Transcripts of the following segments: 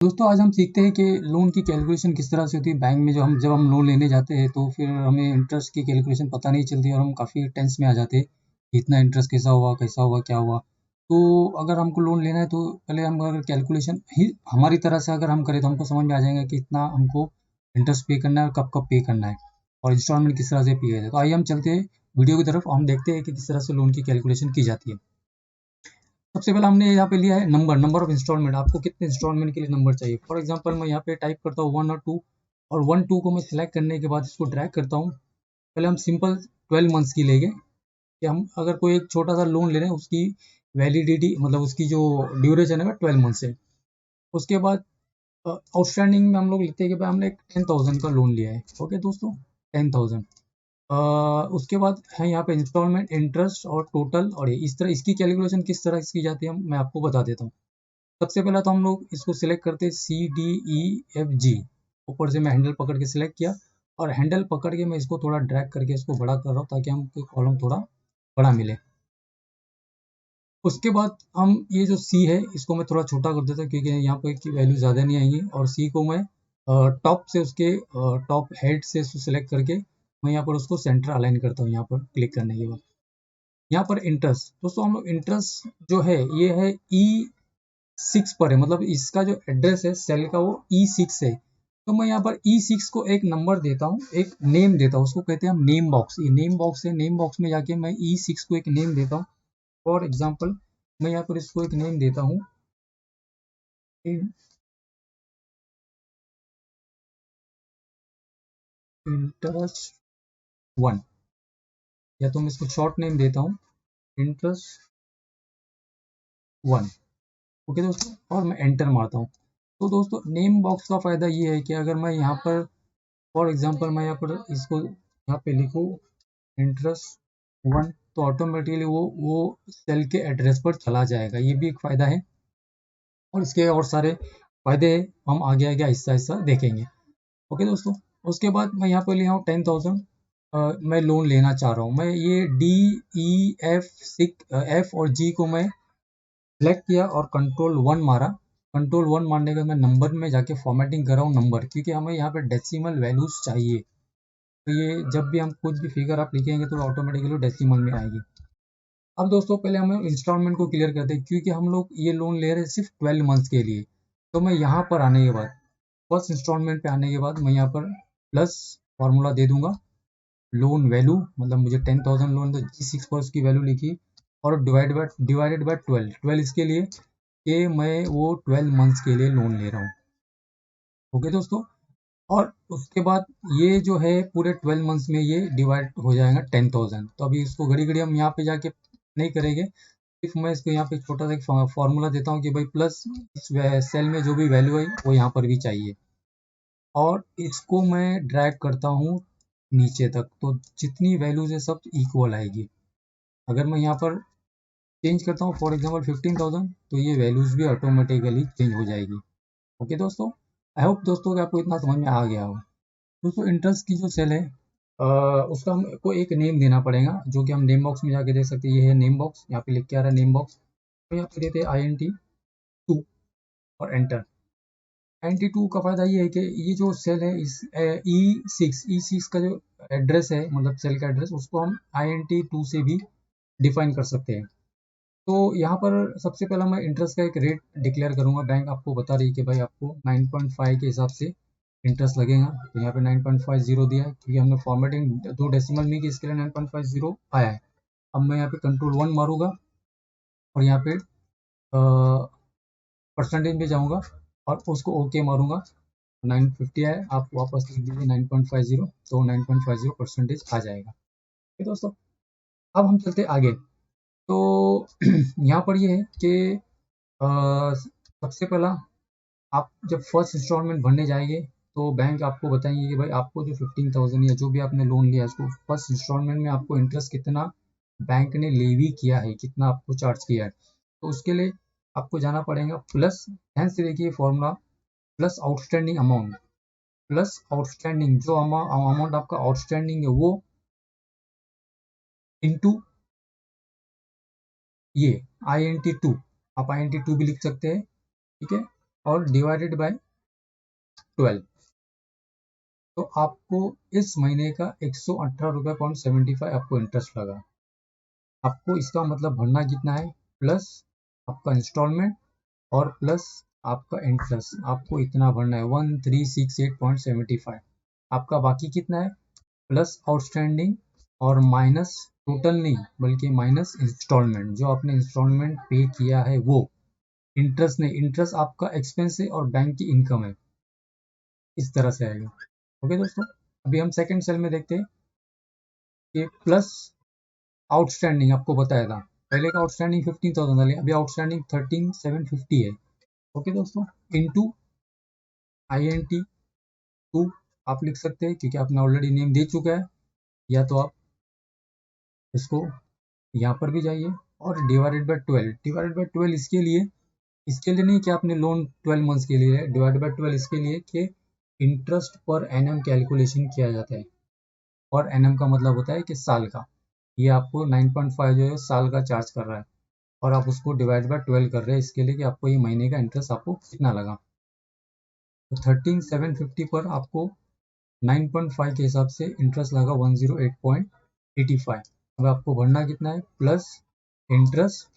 दोस्तों आज हम सीखते हैं कि लोन की कैलकुलेशन किस तरह से होती है बैंक में। जब हम लोन लेने जाते हैं तो फिर हमें इंटरेस्ट की कैलकुलेशन पता नहीं चलती और हम काफ़ी टेंस में आ जाते हैं कि इतना इंटरेस्ट कैसा हुआ क्या हुआ। तो अगर हमको लोन लेना है तो पहले हम अगर कैलकुलेशन ही हमारी तरह से अगर हम करें तो हमको समझ में आ जाएगा कि इतना हमको इंटरेस्ट पे करना है और कब कब पे करना है और इंस्टॉलमेंट किस तरह से पे करना है। तो आइए हम चलते हैं वीडियो की तरफ और हम देखते हैं कि किस तरह से लोन की कैलकुलेशन की जाती है। सबसे पहले हमने यहाँ पे लिया है नंबर ऑफ इंस्टॉलमेंट। आपको कितने इंस्टॉलमेंट के लिए नंबर चाहिए। फॉर एग्जांपल मैं यहाँ पे टाइप करता हूँ 1 और 2 और 1 2 को मैं सिलेक्ट करने के बाद इसको ड्रैग करता हूँ। पहले हम सिंपल 12 मंथ्स की लेंगे कि हम अगर कोई एक छोटा सा लोन ले रहे हैं उसकी वैलिडिटी मतलब उसकी जो ड्यूरेशन है 12 मंथ्स है। उसके बाद आउटस्टैंडिंग में हम लोग लिखते हैं कि भाई हमने 10,000 का लोन लिया है। ओके दोस्तों, 10,000। उसके बाद है यहाँ पे इंस्टॉलमेंट, इंटरेस्ट और टोटल। और इस तरह इसकी कैलकुलेशन किस तरह की जाती है मैं आपको बता देता हूँ। सबसे पहला तो हम लोग इसको सिलेक्ट करते हैं CDEFG। ऊपर से मैं हैंडल पकड़ के सिलेक्ट किया और हैंडल पकड़ के मैं इसको थोड़ा ड्रैग करके इसको बड़ा कर रहा हूँ ताकि हमको कॉलम थोड़ा बड़ा मिले। उसके बाद हम ये जो C है इसको मैं थोड़ा छोटा कर देता हूँ क्योंकि यहाँ पर की वैल्यू ज़्यादा नहीं आएंगी। और C को मैं टॉप से उसके टॉप हेड से उसको सिलेक्ट करके मैं यहाँ पर उसको सेंटर अलाइन करता हूँ। यहाँ पर क्लिक करने के बाद यहाँ पर इंटरेस्ट, दोस्तों हम लोग इंटरेस्ट जो है ये है E6 पर है, मतलब इसका जो एड्रेस है सेल का वो E6 है। तो मैं यहाँ पर E6 को एक नंबर देता हूँ, एक नेम देता हूँ, उसको कहते हैं हम नेम बॉक्स। ये नेम बॉक्स है, नेम बॉक्स में जाके मैं E6 को एक नेम देता हूँ। फॉर एग्जाम्पल मैं यहाँ पर इसको एक नेम देता हूँ इंटरेस्ट 1, या तो मैं इसको शॉर्ट नेम देता हूँ इंटरेस्ट 1। ओके दोस्तों, और मैं एंटर मारता हूँ। तो दोस्तों नेम बॉक्स का फायदा ये है कि अगर मैं यहाँ पर फॉर एग्जाम्पल मैं यहाँ पर इसको यहाँ पे लिखूँ इंटरेस्ट 1 तो ऑटोमेटिकली वो सेल के एड्रेस पर चला जाएगा। ये भी एक फ़ायदा है और इसके और सारे फ़ायदे हम आगे आगे आहिस्ता आहिस्ता देखेंगे। ओके दोस्तों, उसके बाद मैं यहाँ पर लिया हूँ 10,000। मैं लोन लेना चाह रहा हूँ। मैं ये DEF और G को मैं सेलेक्ट किया और कंट्रोल 1 मारा। कंट्रोल 1 मारने के बाद मैं नंबर में जाके फॉर्मेटिंग कर रहा हूँ नंबर, क्योंकि हमें यहाँ पे डेसिमल वैल्यूज चाहिए। तो ये जब भी हम कुछ भी फिगर आप लिखेंगे तो ऑटोमेटिकली डेसिमल में आएगी। अब दोस्तों पहले हम इंस्टॉलमेंट को क्लियर करते हैं क्योंकि हम लोग ये लोन ले रहे हैं सिर्फ 12 मंथ्स के लिए। तो मैं यहाँ पर आने के बाद फर्स्ट इंस्टॉलमेंट पे आने के बाद मैं यहाँ पर प्लस फार्मूला दे दूंगा लोन वैल्यू, मतलब मुझे 10,000 लोन तो G6 पर उसकी वैल्यू लिखी और डिवाइडेड बाय 12 इसके लिए कि मैं वो 12 मंथ्स के लिए लोन ले रहा हूँ। ओके दोस्तों, और उसके बाद ये जो है पूरे 12 मंथ्स में ये डिवाइड हो जाएगा 10,000। तो अभी इसको घड़ी घड़ी हम यहाँ पे जाके नहीं करेंगे, सिर्फ मैं इसको यहाँ पे छोटा सा फॉर्मूला देता हूँ कि भाई प्लस इस सेल में जो भी वैल्यू है वो यहाँ पर भी चाहिए और इसको मैं ड्रैग करता हूँ नीचे तक। तो जितनी वैल्यूज है सब इक्वल आएगी। अगर मैं यहाँ पर चेंज करता हूँ फॉर एग्जाम्पल 15,000 तो ये वैल्यूज भी ऑटोमेटिकली चेंज हो जाएगी। ओके दोस्तों, आई होप दोस्तों कि आपको इतना समझ में आ गया हो। दोस्तों इंटरेस्ट की जो सेल है उसका हमको एक नेम देना पड़ेगा जो कि हम नेम बॉक्स में जाके देख सकते हैं। ये है नेम बॉक्स, यहाँ पे लिख के आ रहा है नेम बॉक्स। तो यहाँ पे देते हैं INT2 और एंटर। INT2 का फायदा ये है कि ये जो सेल है इस E6 का जो एड्रेस है मतलब सेल का एड्रेस उसको हम INT2 से भी डिफाइन कर सकते हैं। तो यहाँ पर सबसे पहला मैं इंटरेस्ट का एक रेट डिक्लेयर करूंगा। बैंक आपको बता रही है कि भाई आपको 9.5 के हिसाब से इंटरेस्ट लगेगा। तो यहाँ पे 9.50 दिया है क्योंकि हमने फॉर्मेटिंग 2 डेसिमल में की, इसके लिए 9.50 आया है। अब मैं यहाँ पे कंट्रोल 1 मारूंगा और यहाँ पे परसेंटेज में जाऊंगा और उसको ओके मारूंगा। 950 आया, आप वापस लिख दीजिए 9.50 तो 9.50% आ जाएगा। ठीक दोस्तों, अब हम चलते आगे। तो यहाँ पर ये है कि सबसे पहला आप जब फर्स्ट इंस्टॉलमेंट भरने जाएंगे तो बैंक आपको बताएंगे कि भाई आपको जो 15,000 या जो भी आपने लोन लिया उसको फर्स्ट इंस्टॉलमेंट में आपको इंटरेस्ट कितना बैंक ने लेवी किया है, कितना आपको चार्ज किया है। तो उसके लिए आपको जाना पड़ेगा प्लस, ध्यान से देखिए formula, plus outstanding amount, plus outstanding जो अमाउंट आपका आउटस्टैंडिंग है वो इंटू ये INT2, आप INT2 भी लिख सकते हैं। ठीक है, और डिवाइडेड बाय 12, तो आपको इस महीने का 118.75 आपको इंटरेस्ट लगा। आपको इसका मतलब भरना कितना है, प्लस आपका इंस्टॉलमेंट और प्लस आपका इंटरेस्ट, आपको इतना भरना है 1368.75। आपका बाकी कितना है, प्लस आउटस्टैंडिंग और माइनस, टोटल नहीं बल्कि माइनस इंस्टॉलमेंट, जो आपने इंस्टॉलमेंट पे किया है वो, इंटरेस्ट नहीं, इंटरेस्ट आपका एक्सपेंस है और बैंक की इनकम है, इस तरह से आएगा। ओके दोस्तों, अभी हम सेकंड सेल में देखते हैं कि प्लस आउटस्टैंडिंग आपको बताया था, पहले का आउटस्टैंडिंग 15,000 था, अभी आउटस्टैंडिंग 13,750 है। ओके दोस्तों, इनटू INT2 आप लिख सकते हैं क्योंकि आपने ऑलरेडी नेम दे चुका है, या तो आप इसको यहाँ पर भी जाइए और डिवाइडेड बाय 12, डिवाइडेड बाय 12 इसके लिए नहीं कि आपने लोन 12 मंथ्स के लिए है, डिवाइडेड बाय 12 इसके लिए कि इंटरेस्ट पर एनम कैलकुलेशन किया जाता है, और एनम का मतलब होता है कि साल का, ये आपको 9.5 जो है साल का चार्ज कर रहा है, और आप उसको डिवाइड बाय 12 कर रहे हैं इसके लिए कि आपको ये महीने का इंटरेस्ट आपको कितना लगा। तो 13,750 पर आपको 9.5 के हिसाब से इंटरेस्ट लगा 108.85। अब आपको भरना कितना है, प्लस इंटरेस्ट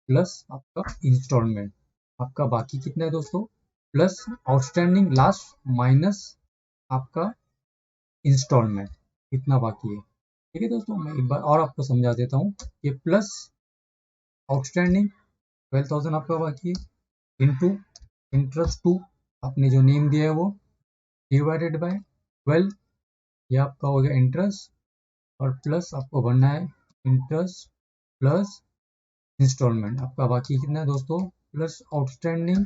प्लस आपका इंस्टॉलमेंट, आपका बाकी कितना है दोस्तों, प्लस आउटस्टैंडिंग लास्ट माइनस आपका इंस्टॉलमेंट, इतना बाकी है। ठीक है दोस्तों, मैं एक बार और आपको समझा देता हूँ कि प्लस आउटस्टैंडिंग 12,000 आपका बाकी है, इनटू इंटरेस्ट 2 आपने जो नेम दिया है वो, डिवाइडेड बाय 12, ये आपका हो गया इंटरेस्ट, और प्लस आपको भरना है इंटरेस्ट प्लस इंस्टॉलमेंट, आपका बाकी कितना है दोस्तों, प्लस आउटस्टैंडिंग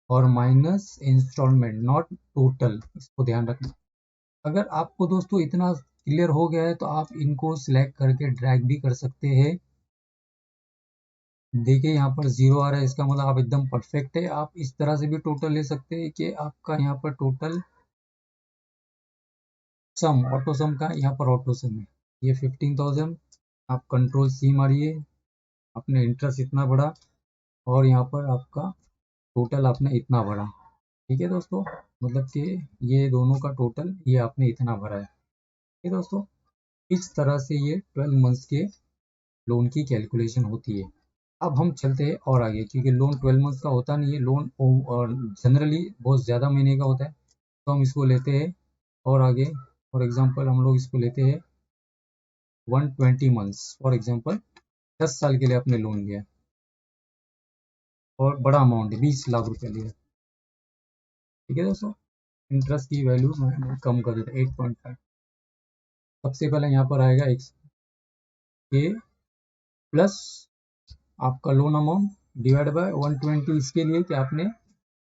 और माइनस इंस्टॉलमेंट, नॉट टोटल, इसको ध्यान रखना। अगर आपको दोस्तों इतना क्लियर हो गया है तो आप इनको सिलेक्ट करके ड्रैग भी कर सकते हैं। देखिए यहाँ पर जीरो आ रहा है, इसका मतलब आप एकदम परफेक्ट है। आप इस तरह से भी टोटल ले सकते हैं कि आपका यहाँ पर टोटल सम, ऑटो सम का यहाँ पर ऑटो सम है, ये 15,000, आप कंट्रोल C मारिए, आपने इंटरेस्ट इतना बढ़ा, और यहाँ पर आपका टोटल आपने इतना भरा। ठीक है दोस्तों, मतलब कि ये दोनों का टोटल ये आपने इतना भरा है। ठीक है दोस्तों, इस तरह से ये 12 मंथ्स के लोन की कैलकुलेशन होती है। अब हम चलते हैं और आगे, क्योंकि लोन 12 मंथ्स का होता नहीं है, लोन और जनरली बहुत ज़्यादा महीने का होता है, तो हम इसको लेते हैं और आगे। फॉर एग्जांपल हम लोग इसको लेते हैं 120 मंथ्स, फॉर एग्जांपल 10 साल के लिए आपने लोन लिया और बड़ा अमाउंट है, 20 लाख रुपया लिया। ठीक है दोस्तों, इंटरेस्ट की वैल्यू मैं कम कर देता 8.5। सबसे पहले यहाँ पर आएगा एक्स के प्लस आपका लोन अमाउंट डिवाइड बाय 120, इसके लिए कि आपने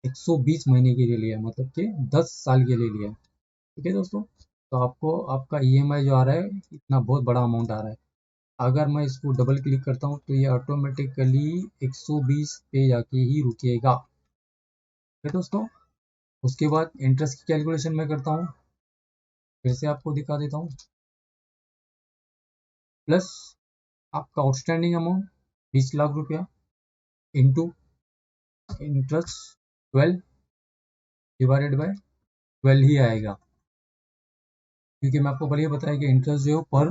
120 महीने के लिए लिया, मतलब कि 10 साल के लिए लिया। ठीक है दोस्तों, तो आपको आपका EMI जो आ रहा है इतना बहुत बड़ा अमाउंट आ रहा है। अगर मैं इसको डबल क्लिक करता हूँ तो ये ऑटोमेटिकली 120 पे जाके ही रुकेगा। ठीक है दोस्तों, उसके बाद इंटरेस्ट की कैलकुलेशन मैं करता हूँ, फिर से आपको दिखा देता हूँ। प्लस आपका आउटस्टैंडिंग अमाउंट 20 लाख रुपया इंटू इंटरेस्ट 12 डिवाइडेड बाय 12 ही आएगा, क्योंकि मैं आपको पहले बताया कि इंटरेस्ट जो पर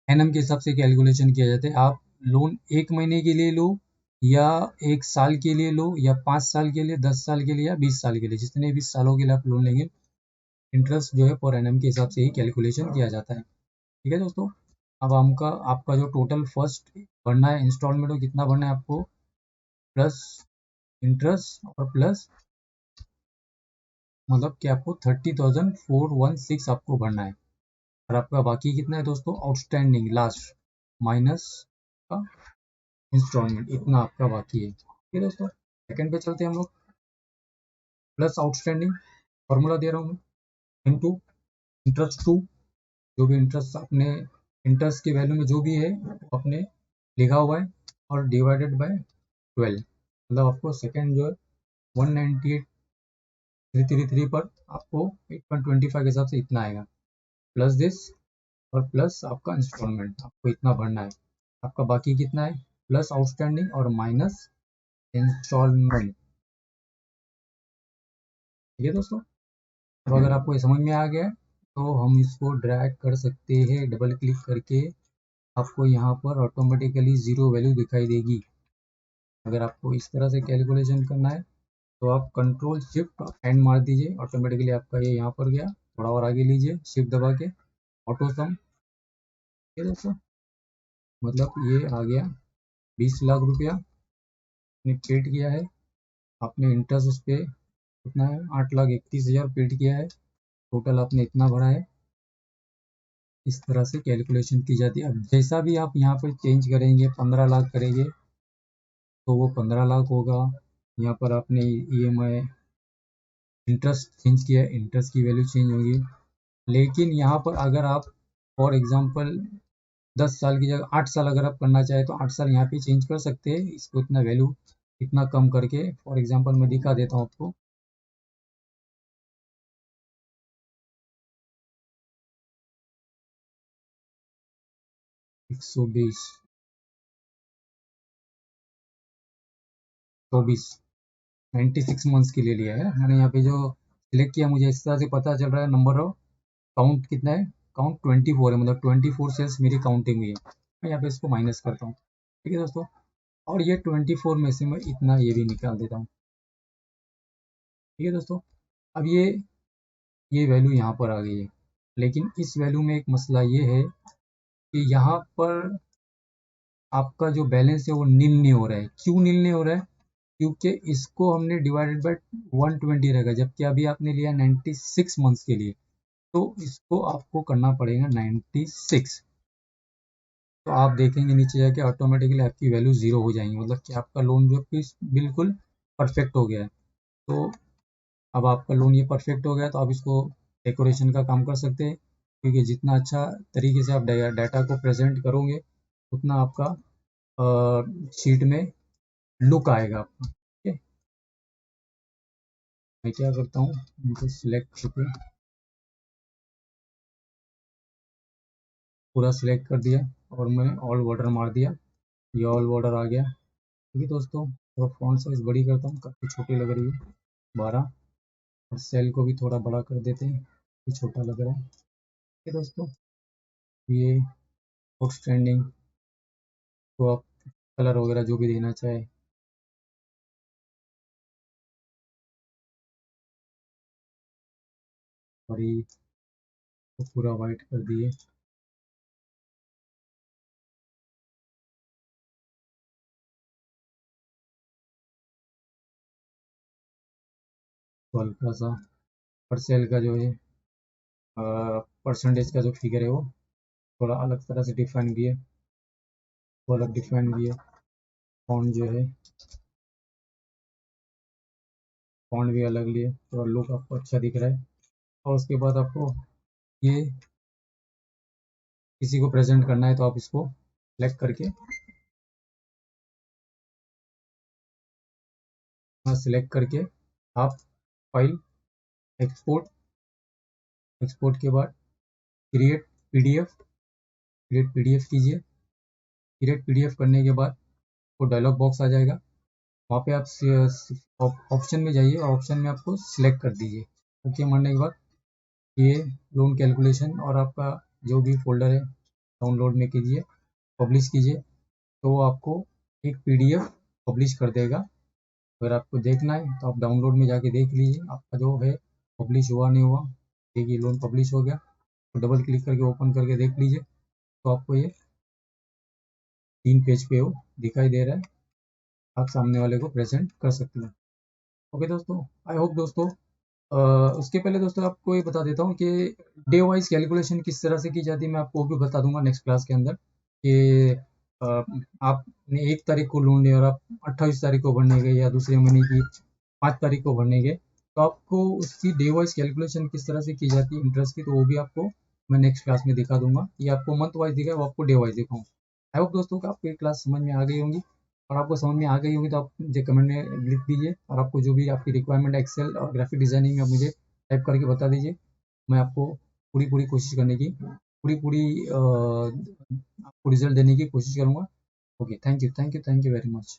एनम के हिसाब से कैलकुलेशन किया जाता है। आप लोन एक महीने के लिए लो, या एक साल के लिए लो, या 5 साल के लिए, 10 साल के लिए, या 20 साल के लिए, जितने भी सालों के लिए आप लोन लेंगे, इंटरेस्ट जो है पर एनम के हिसाब से ही कैलकुलेशन किया जाता है। ठीक है दोस्तों, अब हमका आपका जो टोटल फर्स्ट भरना है इंस्टॉलमेंट में कितना भरना है आपको, प्लस इंटरेस्ट और प्लस मतलब कि आपको 30,416 आपको भरना है, और आपका बाकी कितना है दोस्तों, आउटस्टैंडिंग लास्ट माइनस का इंस्टॉलमेंट, इतना आपका बाकी है। ठीक है दोस्तों, सेकंड पे चलते हैं हम लोग। प्लस आउटस्टैंडिंग फॉर्मूला दे रहा हूँ मैं, इनटू इंटरेस्ट 2, जो भी इंटरेस्ट अपने इंटरेस्ट की वैल्यू में जो भी है वो अपने लिखा हुआ है, और डिवाइडेड बाय 12, मतलब आपको सेकंड जो है 198,333 पर आपको 8.25 के हिसाब से इतना आएगा, प्लस दिस और प्लस आपका इंस्टॉलमेंट, आपको इतना भरना है। आपका बाकी कितना है, प्लस आउटस्टैंडिंग और माइनस इंस्टॉलमेंट। ठीक है दोस्तों। अब अगर आपको ये समझ में आ गया तो हम इसको ड्रैग कर सकते हैं, डबल क्लिक करके आपको यहाँ पर ऑटोमेटिकली ज़ीरो वैल्यू दिखाई देगी। अगर आपको इस तरह से कैलकुलेशन करना है तो आप कंट्रोल शिफ्ट एंड मार दीजिए, ऑटोमेटिकली आपका ये यहाँ पर गया। थोड़ा और आगे लीजिए शिफ्ट दबा के, ऑटो सम। ठीक है दोस्तों, मतलब ये आ गया 20 लाख रुपया आपने पेड किया है। आपने इंटरेस्ट उस पर कितना है, 8,31,000 पेड किया है। टोटल आपने इतना भरा है। इस तरह से कैलकुलेशन की जाती है। अब जैसा भी आप यहाँ पर चेंज करेंगे, 15 लाख करेंगे तो वो 15 लाख होगा। यहाँ पर आपने EMI इंटरेस्ट चेंज किया है, इंटरेस्ट की वैल्यू चेंज होगी। लेकिन यहाँ पर अगर आप फॉर एग्जांपल 10 साल की जगह 8 साल अगर आप करना चाहें तो 8 साल यहाँ पे चेंज कर सकते हैं, इसको इतना वैल्यू इतना कम करके। फॉर एग्जांपल मैं दिखा देता हूँ आपको। 120 24 96 मंथ्स के लिए लिया है मैंने। यहाँ पे जो सिलेक्ट किया, मुझे इस तरह से पता चल रहा है नंबर ऑफ काउंट कितना है, काउंट 24 है, मतलब 24 सेल्स मेरी काउंटिंग हुई है। मैं यहाँ पे इसको माइनस करता हूँ। ठीक है दोस्तों, और ये 24 में से मैं इतना ये भी निकाल देता हूँ। ठीक है दोस्तों, अब ये वैल्यू यहाँ पर आ गई है। लेकिन इस वैल्यू में एक मसला ये है कि यहाँ पर आपका जो बैलेंस है वो नील नहीं हो रहा है। क्यों नील नहीं हो रहा है? क्योंकि इसको हमने डिवाइडेड बाय 120 रहेगा, जबकि अभी आपने लिया 96 मंथ्स के लिए, तो इसको आपको करना पड़ेगा 96। तो आप देखेंगे नीचे जाके ऑटोमेटिकली आपकी वैल्यू ज़ीरो हो जाएंगी, मतलब कि आपका लोन जो कि बिल्कुल परफेक्ट हो गया है। तो अब आपका लोन ये परफेक्ट हो गया तो आप इसको डेकोरेशन का काम कर सकते हैं, क्योंकि जितना अच्छा तरीके से आप डाटा को प्रेजेंट करोगे उतना आपका शीट में लुक आएगा आपका। ठीक है, मैं क्या करता हूँ, इनको सिलेक्ट करके पूरा सिलेक्ट कर दिया और मैंने ऑल बॉर्डर मार दिया। ये ऑल बॉर्डर आ गया। ठीक है दोस्तों, थोड़ा फॉन्ट साइज बड़ी करता हूँ, काफ़ी छोटी लग रही है 12। और सेल को भी थोड़ा बड़ा कर देते हैं, ये छोटा लग रहा है। ठीक है दोस्तों, ये आउटस्टैंडिंग को आप कलर वगैरह जो भी देना चाहे। और ये तो पूरा वाइट कर दिए। तो हल्का सा पर सेल का जो है परसेंटेज का जो फिगर है वो थोड़ा अलग तरह से डिफाइन भी है, वो अलग डिफाइन भी है। फॉन्ट जो है, फॉन्ट भी अलग लिए, थोड़ा लुक आपको अच्छा दिख रहा है। और उसके बाद आपको ये किसी को प्रेजेंट करना है तो आप इसको सेलेक्ट करके सिलेक्ट करके आप फाइल एक्सपोर्ट, एक्सपोर्ट के बाद क्रिएट पीडीएफ, क्रिएट पीडीएफ कीजिए। क्रिएट पीडीएफ करने के बाद वो डायलॉग बॉक्स आ जाएगा, वहाँ पे आप ऑप्शन में जाइए और ऑप्शन में आपको सिलेक्ट कर दीजिए। ओके मारने के बाद ये लोन कैलकुलेशन और आपका जो भी फोल्डर है डाउनलोड में कीजिए, पब्लिश कीजिए, तो वो आपको एक पीडीएफ पब्लिश कर देगा। अगर आपको देखना है तो आप डाउनलोड में जाके देख लीजिए आपका जो है पब्लिश हुआ नहीं हुआ। देखिए लोन पब्लिश हो गया, तो डबल क्लिक करके ओपन करके देख लीजिए, तो आपको ये 3 पेज पे वो दिखाई दे रहा है। आप सामने वाले को प्रेजेंट कर सकते हैं। ओके दोस्तों, आई होप दोस्तों उसके पहले दोस्तों आपको ये बता देता हूँ कि डे वाइज कैलकुलेशन किस तरह से की जाती है, मैं आपको वो भी बता दूंगा नेक्स्ट क्लास के अंदर। कि आपने 1 तारीख को लोन लिया और आप 28 तारीख को भरने गए या दूसरे महीने की 5 तारीख को भरने गए, तो आपको उसकी डे वाइज कैलकुलेशन किस तरह से की जाती है इंटरेस्ट की, तो वो भी आपको मैं नेक्स्ट क्लास में दिखा दूंगा। ये आपको मंथ वाइज दिखा है, वो आपको डे वाइज दिखाऊँ। आई होप दोस्तों को आपको ये क्लास समझ में आ गई होंगी। और आपको समझ में आ गई होगी तो आप मुझे कमेंट में लिख दीजिए, और आपको जो भी आपकी रिक्वायरमेंट एक्सेल और ग्राफिक डिजाइनिंग में आप मुझे टाइप करके बता दीजिए। मैं आपको पूरी पूरी कोशिश करने की, पूरी पूरी आपको रिजल्ट देने की कोशिश करूँगा। Okay, thank you, thank you, thank you very much.